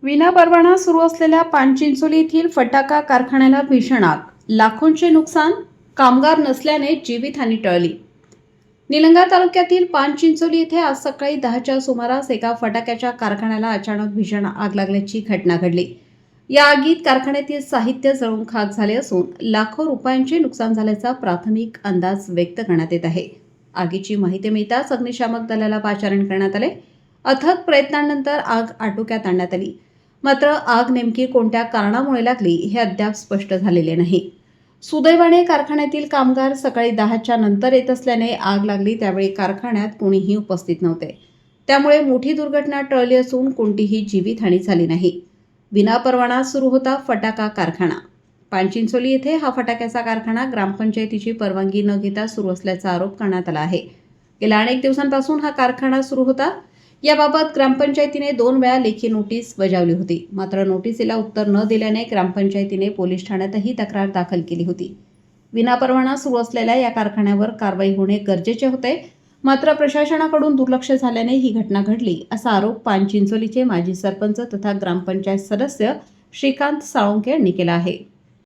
विनापरवाना सुरू असलेल्या पानचिंचोली येथील फटाका कारखान्याला भीषण आग, लाखोंचे नुकसान, कामगार नसल्याने जीवितहानी टळली. निलंगा तालुक्यातील पानचिंचोली येथे आज सकाळी 10च्या सुमारास एका फटाक्याच्या कारखान्याला अचानक भीषण आग लागल्याची घटना घडली. या आगीत कारखान्यातील साहित्य जळून खाक झाले असून लाखो रुपयांचे नुकसान झाल्याचा प्राथमिक अंदाज व्यक्त करण्यात येत आहे. आगीची माहिती मिळताच अग्निशामक दलाला पाचारण करण्यात आले. अथक प्रयत्नांनंतर आग आटोक्यात आणण्यात आली. मात्र आग नेमकी कोणत्या कारणामुळे लागली हे अद्याप स्पष्ट झालेले नाही. सुदैवाने कारखान्यातील कामगार सकाळी 10च्या नंतर येत असल्याने आग लागली त्यावेळी कारखान्यात कोणीही उपस्थित नव्हते. त्यामुळे मोठी दुर्घटना टळली असून कोणतीही जीवितहानी झाली नाही. विनापरवाना सुरू होता फटाका कारखाना. पानचिंचोली येथे हा फटाक्याचा कारखाना ग्रामपंचायतीची परवानगी न घेता सुरू असल्याचा आरोप करण्यात आला आहे. गेल्या अनेक दिवसांपासून हा कारखाना सुरू होता. याबाबत ग्रामपंचायतीने 2 वेळा लेखी नोटीस बजावली होती. मात्र नोटीसीला उत्तर न दिल्याने ग्रामपंचायतीने पोलीस ठाण्यातही तक्रार दाखल केली होती. विनापरवाना सुरू असलेल्या या कारखान्यावर कारवाई होणे गरजेचे होते. मात्र प्रशासनाकडून दुर्लक्ष झाल्याने ही घटना घडली असा आरोप पानचिंचोलीचे माजी सरपंच तथा ग्रामपंचायत सदस्य श्रीकांत साळुंखे यांनी केला आहे.